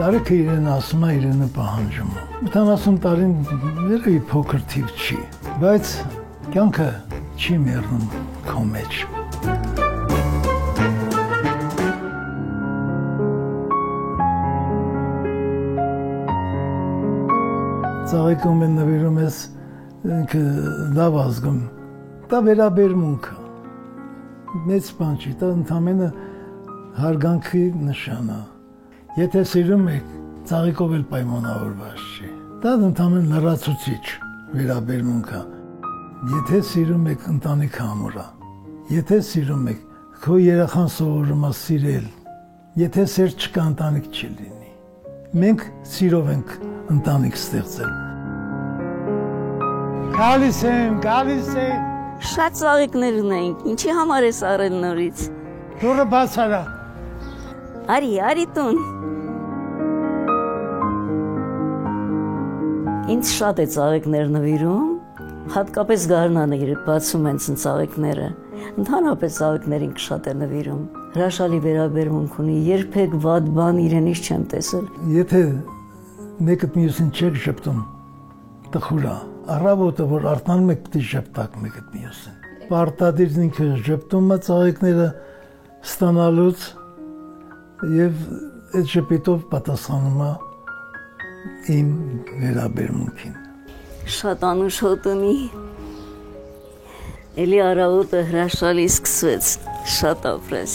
Տարիքը իրեն ասում է, իրենը պահանջում է։ 80 տարին երևի փոքր թիվ չի, բայց կյանքը չի մեռնում քո մեջ։ Ծաղիկում են նվիրում ես ինքը լավ ազգում, դա վերաբերմունքը, մեծ բան չի, դա ընդամենը հարգանքի նշան է։ Եթե սիրում եք, ծաղիկով էլ պայմանավորված չի, դա ընդամենը լրացուցիչ վերաբերմունք է։ Եթե սիրում եք, ընտանիքը ամուր է, եթե սիրում եք, քո երեխան սովորում է սիրել, եթե սեր չկա, ընտանիք չի լինի։ Մենք սիրով ենք ընտանիք ստեղծել։ Գալիս եմ։ Շատ ծաղիկներ ունենք, ինչի համար ես արել նորից։ Դուրը բաց արա։ Արի տուն։ Ինձ շատ է ծաղիկներ նվիրում, հատկապես գարնանը բացում են ծաղիկները։ Ընդհանրապես ծաղիկներ ինձ շատ է նվիրում։ Հրաշալի վերաբերմունք ունի, երբեք վատ բան իրենից չեմ տեսել։ Եթե մեկը մյուսին չեք շփտում, տխուր է։ Առավոտը, որ արտանում եք, պետք է շփտակ մեկը մյուսին։ Պարտադիր ինքը շփտում է ծաղիկները ստանալուց եւ այդ շփիտով պատասխանում է իմ վերաբերմունքին։ Շատ անուշ հոտ ունի։ Էլի առավոտը հրաշալի սկսվեց, շատ ապրես։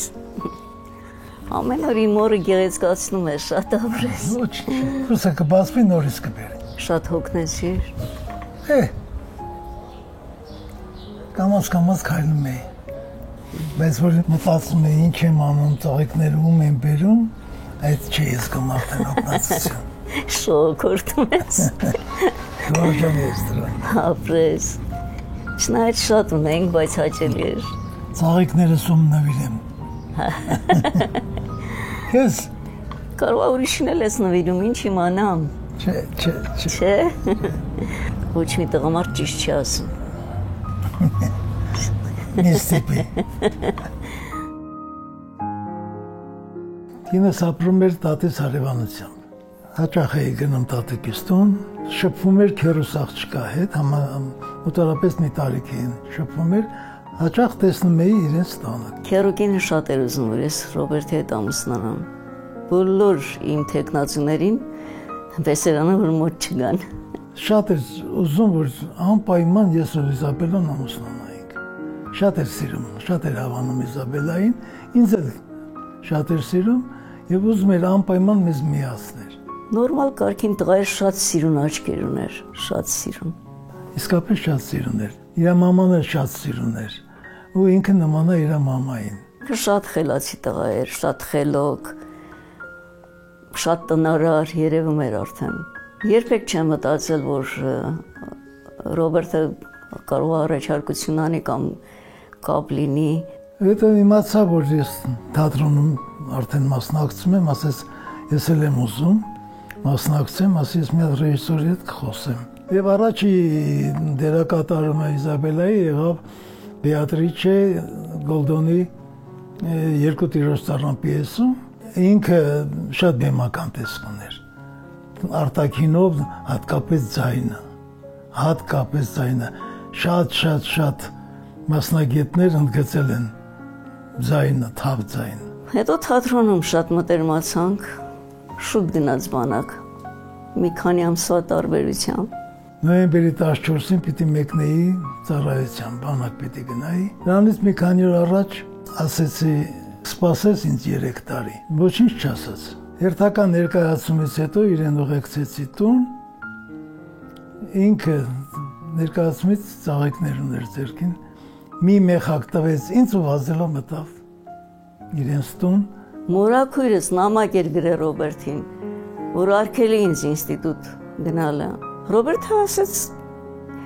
Ամեն օր իմ օրը գեղեցկացնում է, շատ ապրես։ Ոչ, հուսա կբացվի նորից կբերի։ Շատ հոգնեցիր։ Կամաց քայլում էի, բայց որ մտածում էի ինչ եմ անում, ծաղիկները ում եմ բերում, այդ չի զգում արդեն օգնածություն։ Շոկորտում ես։ Շորջան ես դրան։ Ապրես։ Չնայած շատ ունենք, բայց հաճելի էր։ Ծաղիկները սում նվիրեմ։ Ես կարող է ուրիշին էլ ես նվիրում, ինչ իմանամ։ Չէ։ Ոչ մի տղամարդ ճիշտ չի ասում։ Նեստիպի։ Ինձ ապրում էր տատիս հարևանությամբ։ Հաճախ էի գնում տատիկիս տուն, շփվում էր քերուս աղջկա հետ, մոտավորապես մի տարիք էին շփվում էր, հաճախ տեսնում էի իրենց տանը։ Քերուկինը շատ էր ուզում, որ ես Ռոբերտի հետ ամուսնանամ։ Բոլոր իմ թեկնածուներին բեսերանը որ մոտ չգան։ Շատ էր ուզում, որ անպայման ես ու Իզաբելան ամուսնանայինք։ Շատ էր սիրում, շատ էր հավանում Իզաբելային, ինձ էլ շատ էր սիրում եւ ուզում էր անպայման մեզ միացներ։ Նորմալ կարգին տղա էր, շատ սիրուն աչքեր ուներ, շատ սիրուն։ Իսկապես շատ սիրուն էր։ Իր մաման էլ շատ սիրուն էր։ Ու ինքը նման է իր մամային։ Շատ խելացի տղա էր, շատ խելոք, շատ տնարար, երևում էր արդեն։ Երբեք չեմ մտածել, որ Ռոբերտը կարող է առաջարկություն անի կամ կապ լինի։ Հետո իմացա, որ ես թատրոնում արդեն մասնակցում եմ, ասես ես էլ եմ ուզում մասնակցեմ, ասես մի հատ ռեժիսորի հետ կխոսեմ։ Եվ առաջի դերակատարումը Իզաբելայի եղավ Բեատրիչե Գոլդոնի երկու տիրոջ ծառան պիեսում։ Ինքը շատ բեմական տեսք ուներ։ Արտաքինով հատկապես ձայնը, շատ մասնագետներ ընդգծել են ձայնը, թավ ձայն։ Հետո թատրոնում շատ մտերմացանք, շուտ գնաց բանակ, մի քանի ամսվա տարբերությամբ։ Նոյեմբերի 14-ին պիտի մեկնեի ծառայության, բանակ պիտի գնայի։ Դրանից մի քանի օր առաջ ասեցի, սպասես ինձ 3 տարի, ոչինչ չասաց։ Հերթական ներկայացումից հետո իրեն ուղեկցեցի տուն, ինքը ներկայացումից ծաղիկներ ուներ ձեռքին, մի մեխակ տվեց ինձ ու վազելով մտավ իրենց տուն։ Մորաքույրս նամակ էր գրել Ռոբերտին, որ արգել է ինձ ինստիտուտ գնալը։ Ռոբերտը ասաց,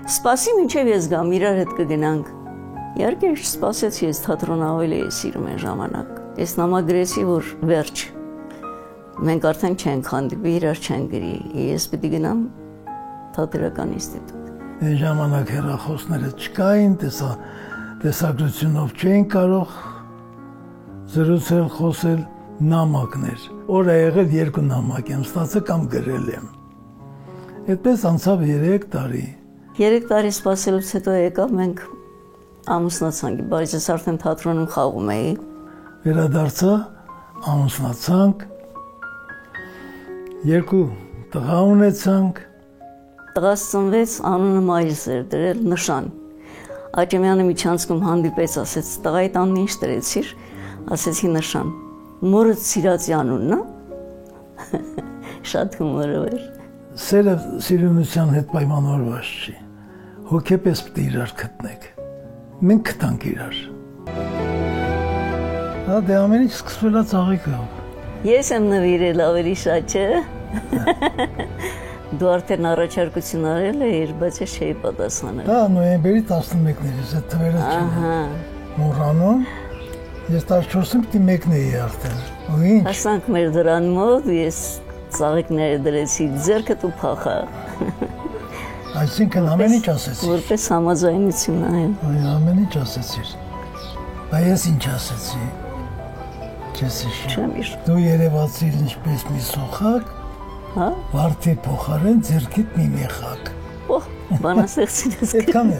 սպասի մինչև ես գամ, իրար հետ կգնանք։ Իհարկե չսպասեցի, ես թատրոնը ավելի էի սիրում այն ժամանակ։ Ես նամակ գրեցի, որ վերջ։ Մենք արդեն չենք հանդիպի, իրար չենք գրի։ Ես պիտի գնամ թատերական ինստիտուտ։ Այն ժամանակ հեռախոսները չկային, տեսագրությունով չէին կարող զրուցել, խոսել։ նամակներ։ Օր է եղել 2 նամակ եմ ստացել կամ գրել եմ։ Այդպես անցավ 3 տարի։ 3 տարի սպասելուց հետո եկավ մենք ամուսնացանք, բայց ես արդեն թատրոնում խաղում էի։ Վերադարձա, ամուսնացանք, 2 տղա ունեցանք։ Տղաս ծնվեց, անունը Մայրս էր դրել Նշան։ Աճեմյանը միջանցքում հանդիպեց, ասեց տղայի տանն ինչ դրեցիր, ասեցի Նշան։ Մորը սիրածի անունն է։ Շատ հումորով էր։ Սերը սիրունության հետ պայմանավորված չի։ Հոգեպես պետք է իրար գտնեք։ Մենք գտանք իրար։ Հա դե ամեն ինչ սկսվել է ծաղիկով։ Ես եմ նվիրել ավելի շատ, չէ՞։ Դու արդեն առաջարկություն արել էիր, բայց ես չէի պատասխանել։ Դա նոյեմբերի 11-ից այդ թվերը չեմ մոռանում։ Ես 14-ին պիտի մեկնեի արդեն։ Ու ինչ։ Հասանք մեր դրան մոտ, ես ծաղիկները դրեցի ձեռքդ ու փախա։ Այսինքն ամեն ինչ ասեցի։ Որպես համաձայնություն, այո։ Ամեն ինչ ասեցիր։ Բայց ես ինչ ասեցի։ Չես Չեմ հիշում։ Դու երևացիր ինչպես մի սոխակ, հա։ Վարդի փոխարեն ձեռքիդ մի մեխակ։ Օհ, բանաստեղծին ես գրել։ Այդքան է։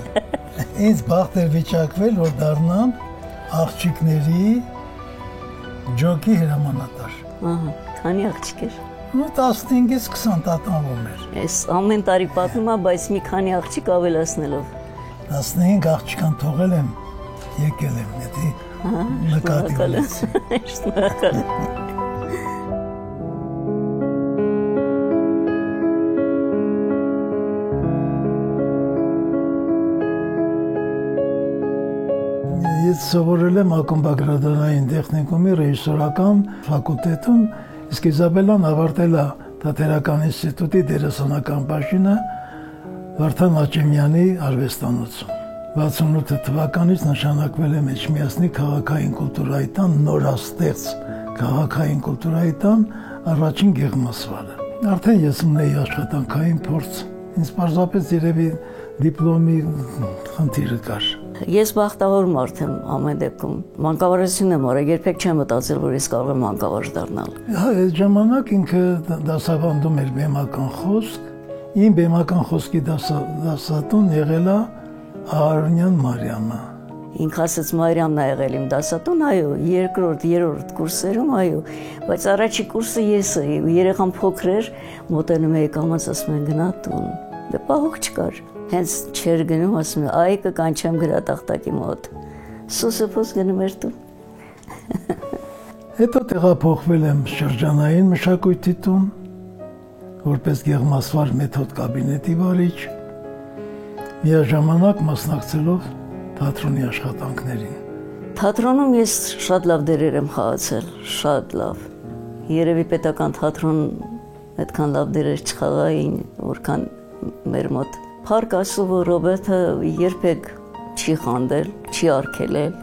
Ինձ բախտ էր վիճակվել, որ դառնամ աղջիկների ջոկի հրամանատար։ Ահա, քանի աղջիկ էր։ 15-ից 20 տատանվում էր։ Ես ամեն տարի պատմում եմ, բայց մի քանի աղջիկ ավելացնելով։ 15 աղջկան թողել եմ, եկել եմ, էդի նկատի ունեցի։ Շնորհակալ եմ։ Ես սովորել եմ ակումբագրադարային տեխնիկումի ռեժիսորական ֆակուլտետում, իսկ Իզաբելան ավարտել է Թատերական ինստիտուտի դերասանական բաժինը Վարդան Աճեմյանի արվեստանոցում։ 68 թվականից նշանակվել եմ Էջմիածնի քաղաքային կուլտուրայի տան նորաստեղծ քաղաքային կուլտուրայի տան առաջին գեղմասվարը։ Արդեն ես ունեի աշխատանքային փորձ, ինձ պարզապես երևի դիպլոմի խնդիրը կար։ Ես բախտավոր մարդ եմ ամեն դեպքում։ Մանկավարժություն եմ արել, երբեք չեմ մտածել, որ ես կարող եմ մանկավարժ դառնալ։ Հա, այդ ժամանակ ինքը դասավանդում էր բեմական խոսք։ Իմ բեմական խոսքի դասատուն եղել է Արոնյան Մարիամը։ Ինքը ասեց Մարիամն է եղել իմ դասատուն, այո, 2-րդ, 3-րդ կուրսերում, այո, բայց առաջի կուրսը ես էի, երեխան փոքր էր, մոտենում էի կամաց ասում են գնա տուն։ Դե պահող չկար։ Հենց չեր գնում, ասում եմ, այ կկանչեմ գրատախտակի մոտ։ Սուսուփոս գնում էր տուն։ Հետո տեղափոխվել եմ շրջանային մշակույթի տուն, որպես գեղմասվար մեթոդ կաբինետի վարիչ, միաժամանակ մասնակցելով թատրոնի աշխատանքներին։ Թատրոնում ես շատ լավ դերեր եմ խաղացել, շատ լավ։ Երևի պետական թատրոն այդքան լավ դերեր չխաղային, որքան մեր մոտ։ Փառք Աստծո, որ Ռոբերտը երբեք չի խանդել, չի արգելել։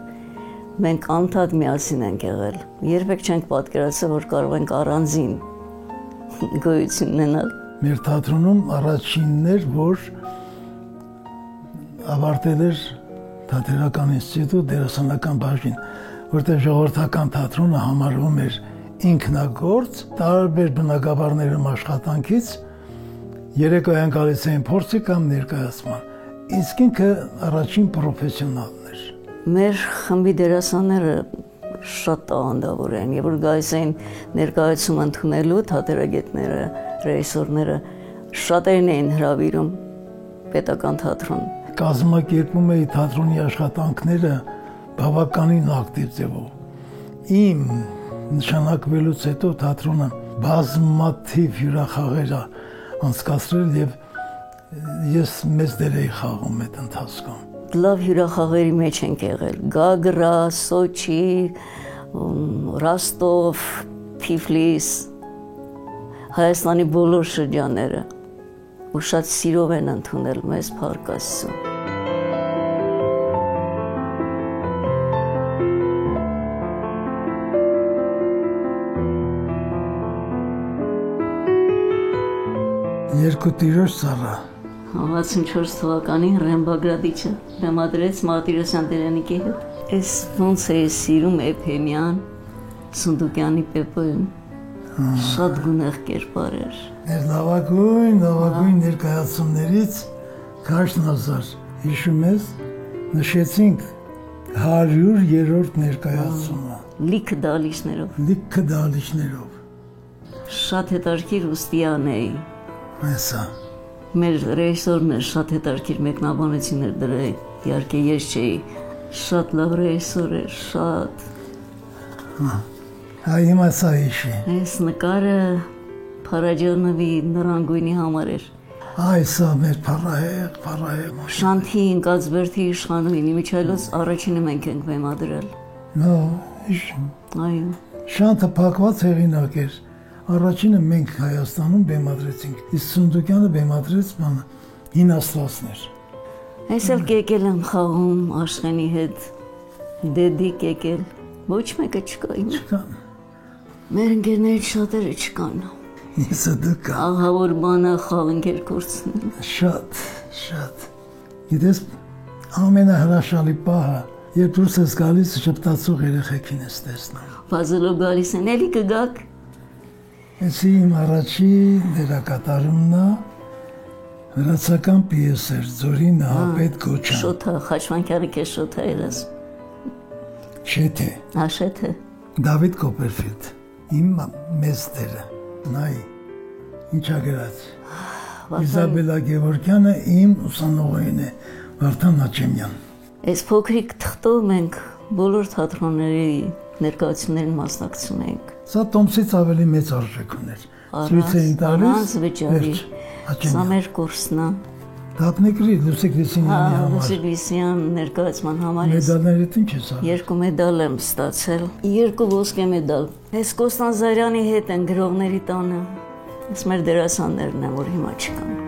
Մենք անդադ միասին ենք եղել։ Երբեք չենք պատկերացել, որ կարող ենք առանձին գոյություն ունենալ։ Մեր թատրոնում առաջինն էր, որ ավարտել էր Թատերական ինստիտուտ դերասանական բաժին, որտեղ ժողովրդական թատրոնը համարվում էր ինքնագործ, տարբեր բնակավարներում աշխատանքից երեկոյան գալիս էին փորձի կամ ներկայացման։ Իսկ ինքը առաջին պրոֆեսիոնալն էր։ Մեր խմբի դերասանները շատ տաղանդավոր են, եւ որ գալիս էին ներկայացում ընդունելու թատերագետները, ռեժիսորները շատերին էին հրավիրում պետական թատրոն։ Կազմակերպում էի թատրոնի աշխատանքները բավականին ակտիվ ձևով։ Իմ նշանակվելուց հետո թատրոնը բազմաթիվ հյուրախաղեր անցկացրել եւ ես մեծ դեր էի խաղում այդ ընթացքում։ Լավ հյուրախաղերի մեջ ենք եղել։ Գագրա, Սոչի, Ռոստով, Թիֆլիս, Հայաստանի բոլոր շրջանները։ Ու շատ սիրով են ընդունել մեզ, փառք Աստծո։ Երկու տիրոջ ծառա։ 64 թվականին Ռեմբագրադիչը բեմադրեց Մարտիրոսյան Տերենիկի հետ։ Ես ոնց էի սիրում Էփեմյան, Սունդուկյանի Պեպը շատ գունեղ կերպար էր։ Մեր լավագույն ներկայացումներից Քաշնազար հիշում ես նշեցինք 100-րդ ներկայացումը լիքը դալիչներով շատ հետարքիր ուստիան էի հեսա մեր ռեժիսորն էր շատ հետարքիր մեկնաբանություն էր դրա իհարկե ես չէի շատ լավ ռեժիսոր էր շատ այ մասա հիշի այս նկարը Փարաջանովի նռանգույնի համար էր Այսա մեր փառահեղ Շանթի ընկած բերդի իշխանուհին Միչայլոց առաջինը մենք ենք բեմադրել Նո, հիշում Այո Շանթը փակված հեղինակ էր Առաջինը մենք Հայաստանում բեմադրեցինք իսկ Սունդուկյանը բեմադրեց բանը հին աստվածներ Այս էլ եկել եմ խաղում Աշխենի հետ դեդիկ եկել ոչ մեկը չկա Չկան Մեր ընկերներից շատերը չկան Իսը դու կա Ահավոր բանը խաղընկեր կորցնել Շատ Գիտես ամենահրաշալի պահը երբ դուրս ես գալիս շփտացող երեխեքին ես տեսնում Բազելով գալիս են էլի կգաք Էսի իմ առաջին դերակատարումն է վրացական պիես էր Ձորի Նահապետ Գոչյան Շոթա Խաչմանկյանի քեզ շոթա երես Շեթե Աշեթե Դավիթ Կոպերֆիլդ իմ մեծ դերը նայ ինչա գրած Իզաբելա Գևորգյանը իմ ուսանողին է Վարդան Աչեմյան Այս փոքրիկ թղթով մենք բոլոր թատրոնների ներկայացումներին մասնակցում ենք Սա Տոմսից ավելի մեծ արժեք ուներ Ցույց էին տալիս վճարի Սա մեր կուրսն է Դափնեկրի Լուսիկ Լիսինյանի համար Լուսիկ Լիսինյան ներկայացման համար Մեդալներիդ ինչ ես արել 2 մեդալ եմ ստացել 2 ոսկե մեդալ Այս Կոստանդզարյանի հետ են գրողների տանը Այս մեր դերասաններն են որ հիմա չկան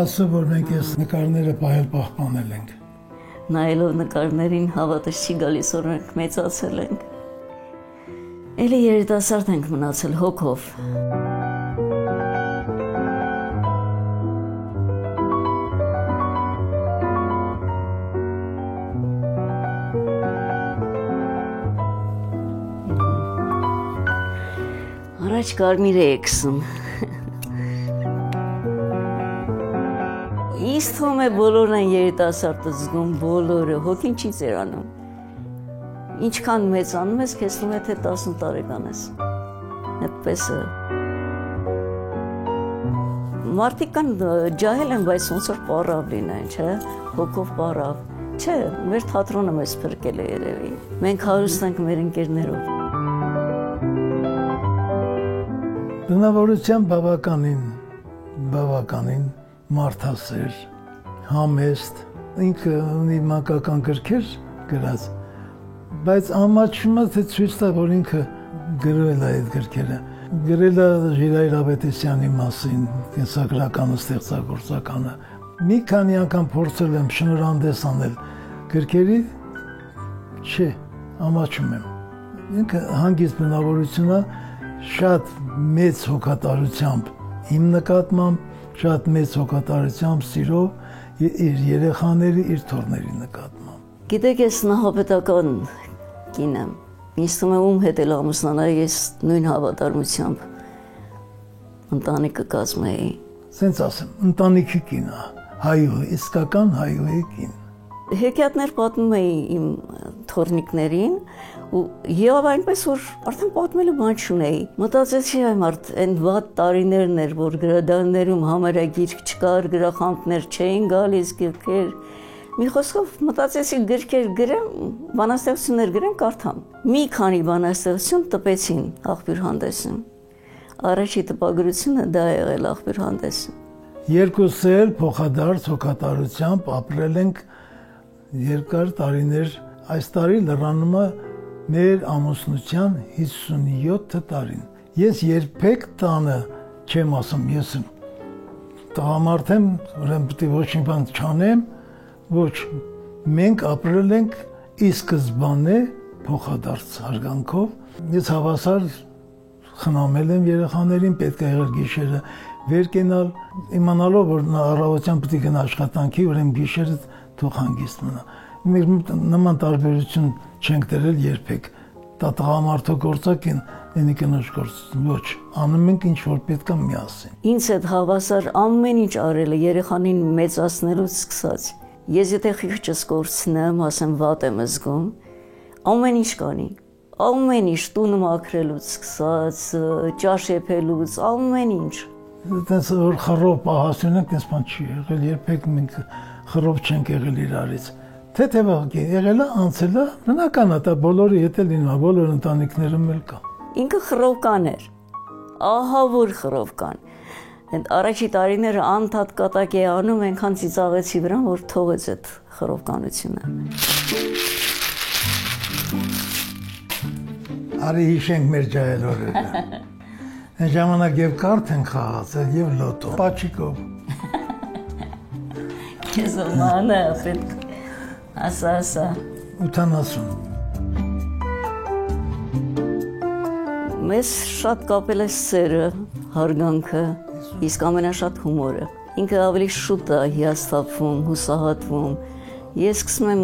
Ասում որ մենք այս նկարները պահպանել ենք Նայելով նկարներին հավատս չի գալիս որ մենք մեծացել ենք Էլի երիտասարդ ենք մնացել հոգով Առաջ կարմիր է եկսում Իսկ թվում է բոլորն են երիտասարդը զգում, բոլորը, հոգին չի ծերանում։ Ինչքան մեծանում ես, քեզ թվում է թե 10 տարեկան ես։ Այդպես է։ Մարդիկ կան ջահել են, բայց ոնց որ պարավ լինեն, չէ՞, հոգով պարավ։ Չէ, մեր թատրոնը մեզ փրկել է երևի։ Մենք հարուստ ենք մեր ընկերներով։ Բնավորությամբ բավականին մարդասեր, համեստ, ինքը ունի մանկական գրքեր գրած, բայց ամաչումը թե ցույց տա, որ ինքը գրել է այդ գրքերը, գրել է Ժիրայր Ավետիսյանի մասին, կենսագրականը, ստեղծագործականը, մի քանի անգամ փորձել եմ շնորհանդես անել գրքերի, չէ, ամաչում եմ, ինքը հանգիստ բնավորություն է, շատ մեծ հոգատարությամբ իմ նկատմամբ, շատ մեծ հոգատարությամբ, սիրով իր երեխաների, իր թոռների նկատմամբ։ Գիտեք, ես նահապետական կին եմ։ Ինձ թվում է ում հետ էլ ամուսնանալ ես նույն հավատարմությամբ ընտանիքը կազմեի։ Սենց ասեմ, ընտանիքի կին է, հայուհի, իսկական հայուհի կին։ Հեքիաթներ պատմում էի իմ թոռնիկներին եւ այնպես որ արդեն պատմելու բան չունեի։ Մտածեցի այն վատ տարիներն էր, որ գրադարաններում համարագիրք չկար, գրախանութներ չէին գալիս գրքեր։ Մի խոսքով մտածեցի գրքեր գրեմ, բանաստեղծություններ գրեմ, կարդամ։ Մի քանի բանաստեղծություն տպեցին աղբյուր հանդեսում։ Առաջի տպագրությունը դա է եղել աղբյուր հանդեսում։ Երկուսս էլ փոխադարձ հոգատարությամբ ապրել ենք երկար տարիներ, այս տարի լրանում է մեր ամուսնության 57 տարին։ Ես երբեք տանը չեմ ասում, ես տղամարդ եմ, ուրեմն պետք է ոչինչ չանեմ, ոչ, մենք ապրել ենք ի սկզբանե փոխադարձ հարգանքով։ Ես հավասար խնամել եմ երեխաներին, պետք է եղել գիշերը վեր կենալ, իմանալով, որ առավոտյան պետք է գնա աշխատանքի, ուրեմն գիշերը թող հանգիստ մնա։ Մեր նման տարբերություն չենք դրել երբեք։ Դա տղամարդու գործակ են, ինի կնոջ գործ։ Ոչ, անում ենք ինչ որ պետք է միասին։ Ինձ հետ հավասար ամեն ինչ արել է երեխանին մեծացնելուց սկսած։ Ես եթե խիղճս կորցնեմ, ասեմ վատ եմ զգում, ամեն ինչ կանի։ Ամեն ինչ տունը մաքրելուց սկսած, ճաշ եփելուց, ամեն ինչ։ Այդպես որ խռով պահասուն ենք, դες բան չի եղել, երբեք մենք խռով չենք եղել իրարից։ Թեթևակի եղել է, անցել է, բնական է, դա բոլորի հետ է լինում, բոլոր ընտանիքներում էլ կա։ Ինքը խռովկան էր։ Ահա որ խռովկան։ Այդ առաջի տարիները անդադ կատակ է անում, այնքան ծիծաղեցի վրան, որ թողեց այդ խռովկանությունը։ Արի հիշենք մեր ջահելորերը։ Այն ժամանակ եւ կարդ են խաղացել եւ լոտո։ Պաչիկով։ Քեզ մանա պետք ասա։ 80։ Մեզ շատ կապել է սերը, հարգանքը, իսկ ամենաշատ հումորը։ Ինքը ավելի շուտ է հիասթափվում, հուսահատվում։ Ես սկսում եմ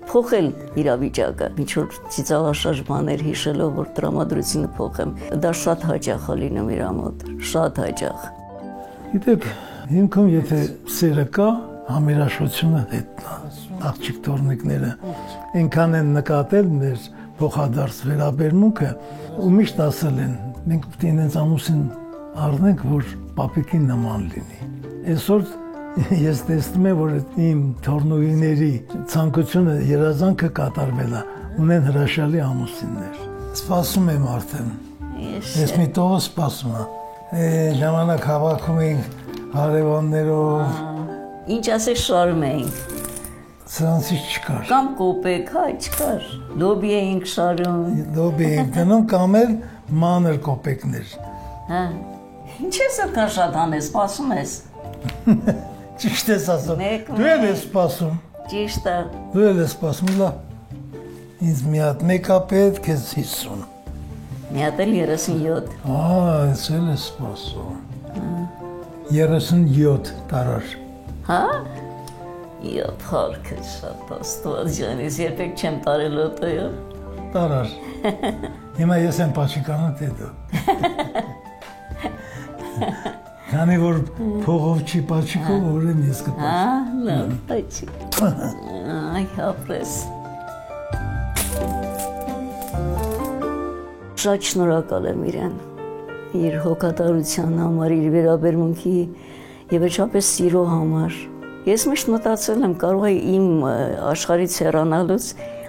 փոխել իրավիճակը, ինչ որ ծիծաղաշարժ բաներ հիշելով, որ տրամադրությունը փոխեմ։ Դա շատ հաճախ է լինում իր մոտ, շատ հաճախ։ Գիտեք, հիմքում եթե սերը կա, համերաշխությունը հետն է։ Աղջիկ տորնիկները այնքան են նկատել մեր փոխադարձ վերաբերմունքը, ու միշտ ասել են, մենք պետք է ինձ ամուսին առնենք, որ պապիկին նման լինի։ Այսօր ես տեսնում եմ, որ իմ թորնուիների ցանկությունը երազանքը կատարվել է, ունեն հրաշալի ամուսիններ։ Սպասում եմ արդեն։ Ես մի տողը սպասում եմ։ Ժամանակ հավաքում ենք հարևաններով։ Ինչ ասես շարում էինք։ Սրանցից չկար։ Կամ կոպեկ, հա, չկար։ Լոբի էինք շարում։ Լոբի էինք դնում կամ էլ մանր կոպեկներ։ Հա։ Ինչ ես այդքան շատ անես, սպասում ես։ Ճիշտ ես ասում։ Դու էլ ես սպասում։ Ճիշտ է։ Դու էլ ես սպասում, լավ։ Ինձ մի հատ մեկա պետք, քեզ 50։ Մի հատ էլ 37։ Ես էլ ես սպասում։ 37 տարար։ Հա։ Իա, փառքը շատ աստված ջան, ես երբեք չեմ տարել լոտոյը։ Տարար։ Հիմա ես եմ պաչիկանը, թե դու։ Քանի որ փողով չի պաչիկով, ուրեմն ես կպաչիկ։ Լավ, պաչիկ։ Այ, ապրես։ Շատ շնորհակալ եմ իրեն։ Իր հոգատարության համար, իր վերաբերմունքի եւ վերջապես սիրո համար։ Ես միշտ մտածել եմ, կարող է իմ աշխարհից հեռանալուց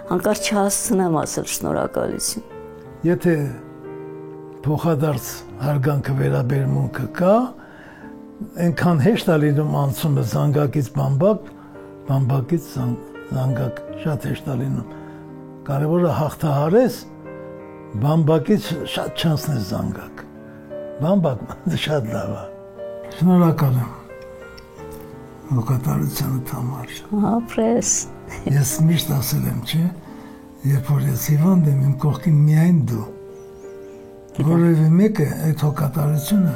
հանկարծ չհասցնեմ ասել շնորհակալություն։ Եթե փոխադարձ հարգանքը վերաբերմունքը կա, այնքան հեշտ է լինում անցումը զանգակից բամբակ, բամբակից զանգակ, շատ հեշտ է լինում։ Կարևորը հաղթահարես, բամբակից շատ չանցնես զանգակ։ Բամբակ շատ լավ է։ Շնորհակալ եմ։ Հոգատարությանդ համար։ Ապրես։ Ես միշտ ասել եմ, չէ, երբ որ ես հիվանդ եմ, իմ կողքին միայն դու։ Որևէ մեկը այդ հոգատարությունը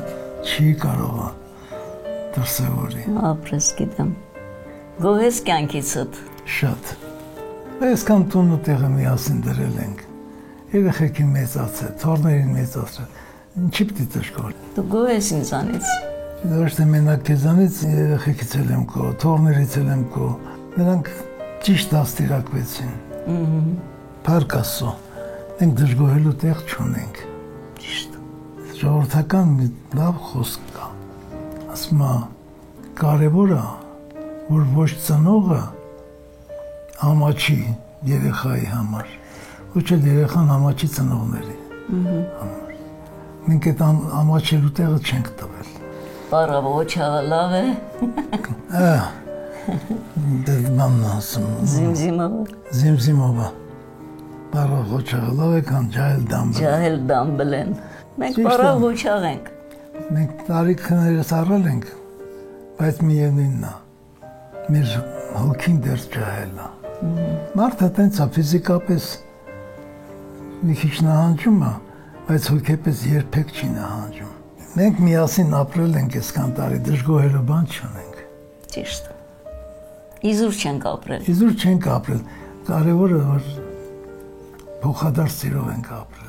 չի կարող դրսևորի։ Ապրես գիտեմ։ Գոհես կյանքիցդ։ Շատ։ Այսքան տունը տեղը միասին դրել ենք։ Երեխեքին մեծացել, թորներին մեծացել։ Ինչի՞ պիտի դժգոհ։ Դու գոհես ինձանից։ Ոչ թե մենակ քեզանից երեխեքից էլ եմ գոհ, թորներից էլ եմ գոհ։ Նրանք ճիշտ աստիարակվեցին։ Փառք Աստծո։ Մենք դժգոհելու տեղ չունենք։ Ճիշտ։ Ժողովրդական մի լավ խոսք կա։ Ասում է, կարևորը, որ ոչ ծնողը ամաչի երեխայի համար, ոչ էլ երեխան ամաչի ծնողների համար։ Մենք այդ ամաչելու տեղը չենք տվել։ Պարավոչը լավ է։ Դե մանն ասում։ Զիմզիմովը։ Զիմզիմովը։ Պարավոչը լավ է, քան ջահել դամբել։ Ջահել դամբել են։ Մենք պարավոչաղ ենք։ Մենք տարիքներս առել ենք, բայց միևնույնն է։ Մեր հոգին դեռ ջահել է։ Մարդը տենց է ֆիզիկապես մի քիչ նահանջում է, բայց հոգեպես երբեք չի նահանջում։ Մենք միասին ապրել ենք այսքան տարի, դժգոհելու բան չունենք։ Ճիշտ։ Իզուր չենք ապրել։ Իզուր չենք ապրել, կարևորը որ փոխադարձ սիրով ենք ապրել։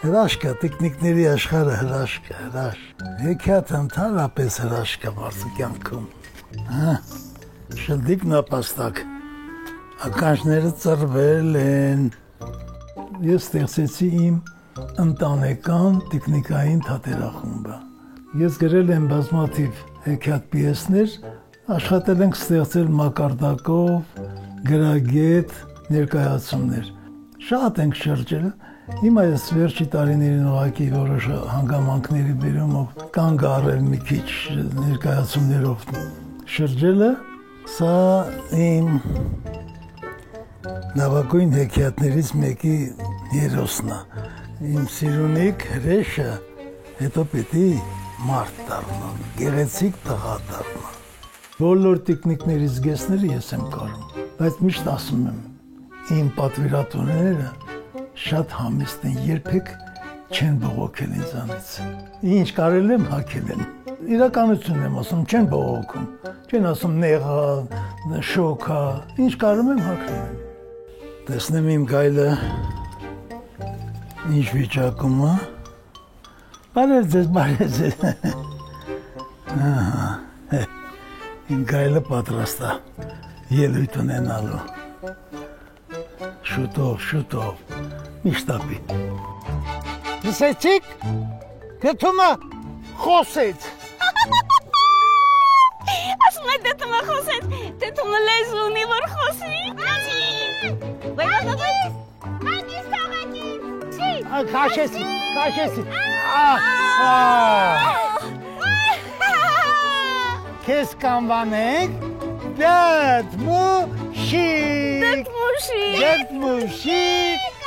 Հրաշք է, տիկնիկների աշխարհը հրաշք է, հրաշք։ Հեքիաթը ընդհանրապես հրաշք է մարդու կյանքում։ Շլդիկ նապաստակ, ականջները ծռվել են։ Ես ստեղծեցի իմ ընտանեկան տիկնիկային թատերախումբը։ Ես գրել եմ բազմաթիվ հեքիաթ պիեսներ, աշխատել ենք ստեղծել մակարդակով, գրագետ, ներկայացումներ։ Շատ ենք շրջել։ Հիմա ես վերջի տարիներին ուղղակի որոշ հանգամանքների բերումով կանգ առել մի քիչ ներկայացումներով շրջելը, սա իմ նավագույն հեքիաթներից մեկի հերոսն է։ Իմ սիրունիկ հրեշը հետո պիտի մարդ դառնա, գեղեցիկ տղա դառնա։ Բոլոր տիկնիկների զգեստները ես եմ կարում, բայց միշտ ասում եմ, իմ պատվիրատուները շատ համեստ են, երբեք չեն բողոքել ինձանից։ Ինչ կարել եմ, հագել եմ։ Իրականությունն եմ ասում, չեն բողոքում, չեն ասում նեղա, շոքա, ինչ կարում եմ, հագնում եմ։ Տեսնեմ իմ գայլը ինչ վիճակում է։ Բարև ձեզ, բարև ձեզ։ Իմ գայլը պատրաստ է ելույթ ունենալու։ Շուտով, միշտապի։ Լսեցիք, դետումը խոսեց։ Ասում է դետումը խոսեց, դետումը լեզ ունի, որ խոսի։ Հագիս թաղակին, չի։ Կաշեսի։ Քեզ կանվանենք Դետմուշիկ,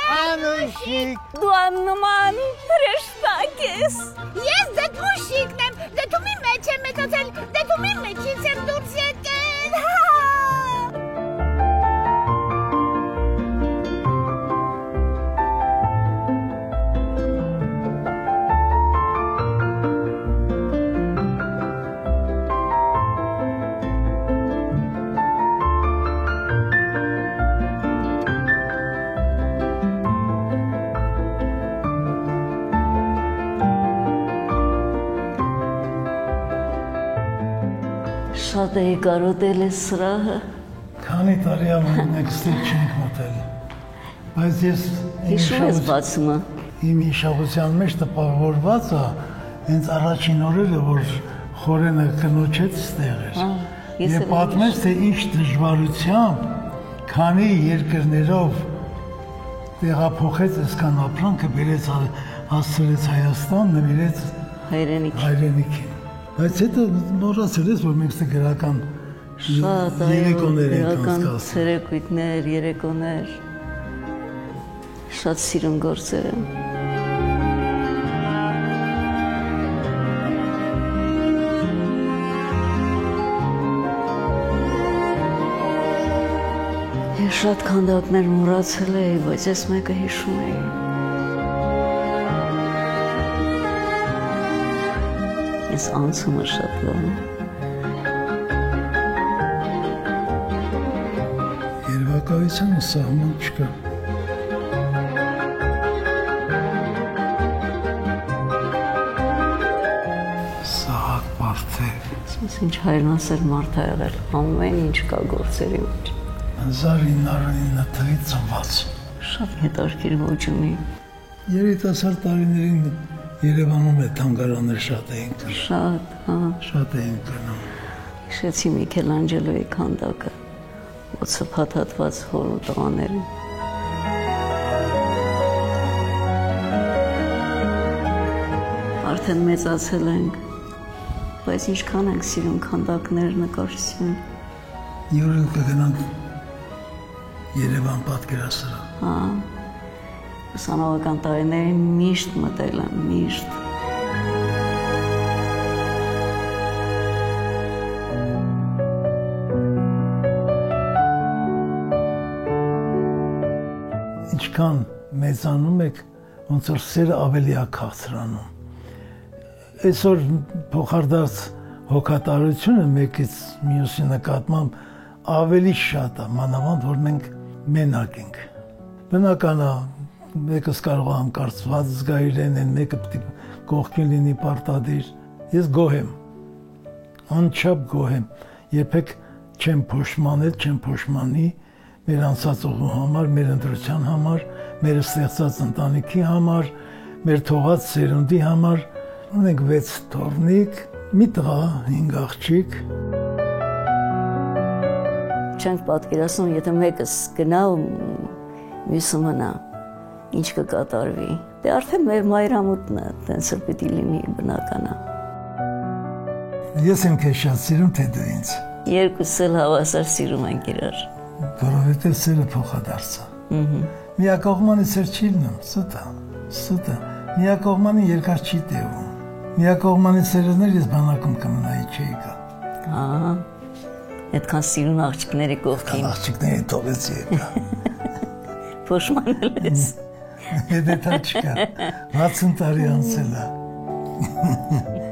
Անուշիկ։ Դու աննման հրեշտակ ես։ Ես դետմուշիկն եմ, դետումի մեջ եմ մեկացել, դետումի մեջից եմ դուրս եկել։ Շատ էի կարոտել ես սրահը։ Քանի տարի մենք ստեղ չենք մտել, բայց ես Հիշում ես բացումը։ Իմ հիշողության մեջ տպավորված է հենց առաջին օրերը, որ խորենը կնոջեց ստեղ էր։ Եվ պատմեց, թե ինչ դժվարությամբ, քանի երկրներով տեղափոխեց այսքան ապրանքը, բերեց հասցրեց Հայաստան, նվիրեց հայրենիքին։ Բայց հետո նորացել ես, որ մենք ստեղ գրական երեկոներ ենք անցկացրել։ Ցերեկույթներ, երեկոներ, շատ սիրուն գործեր են։ Ես շատ քանդակներ մոռացել էի, բայց ես մեկը հիշում էի։ Ես անցումը շատ լավ։ Երևակայությանը սահման չկա։ Սահակ բարդ է։ Ինչ հայրենասեր մարդ ա եղել, ամեն ինչ կա գործերի մեջ։ 1999 թվականից ծնված։ Շատ հետաքրքիր ոճ ունի։ Երիտասարդ տարիներին Երևանում է թանգարաններ շատ էին կնում։ Շատ, հա։ Շատ էին կնում։ Հիշեցի Միքելանջելոյի քանդակը, օձը փաթաթված հոր ու տղաներին։ Արդեն մեծացել ենք, բայց ինչքան ենք սիրում քանդակներ, նկարչություն։ Յուրին կգնանք Երևան պատկերասրահ։ Հա։ Ուսանողական տարիներին միշտ մտել եմ, միշտ։ Ինչքան մեծանում եք, ոնց որ սերը ավելի է քաղցրանում։ Այսօր փոխարդարձ հոգատարությունը մեկից մյուսի նկատմամբ ավելի շատ է, մանավանդ որ մենք մենակ ենք։ Բնական է, մեկս կարող է անկարծված զգա իրեն, մեկը պետք է կողքին լինի պարտադիր։ Ես գոհ եմ, անչափ գոհ եմ, երբեք չեմ փոշմանել, չեմ փոշմանի մեր անցած ուղու համար, մեր ընտրության համար, մեր ստեղծած ընտանիքի համար, մեր թողած սերունդի համար։ Ունենք 6 թոռնիկ, մի տղա, 5 աղջիկ։ Չենք պատկերացնում, եթե մեկս գնա ու մյուսը մնա, ինչ կկատարվի։ Դե արդեն մեր մայրամուտն է, տենց էլ պիտի լինի, բնական է։ Ես եմ քեզ շատ սիրում, թե դու ինձ։ Երկուս էլ հավասար սիրում ենք իրար։ Որովհետև սերը փոխադարձ է։ Միակողմանի սեր չի լինում, սուտ է։ Միակողմանի երկար չի տևում։ Միակողմանի սերներ ես բանակում կմնայի չէի գա։ Հա, այդքան սիրուն աղջիկների կողքին։ Աղջիկների թողեց եկա։ Փոշմանել ես։ Դե դա չկա, 60 տարի անցել է։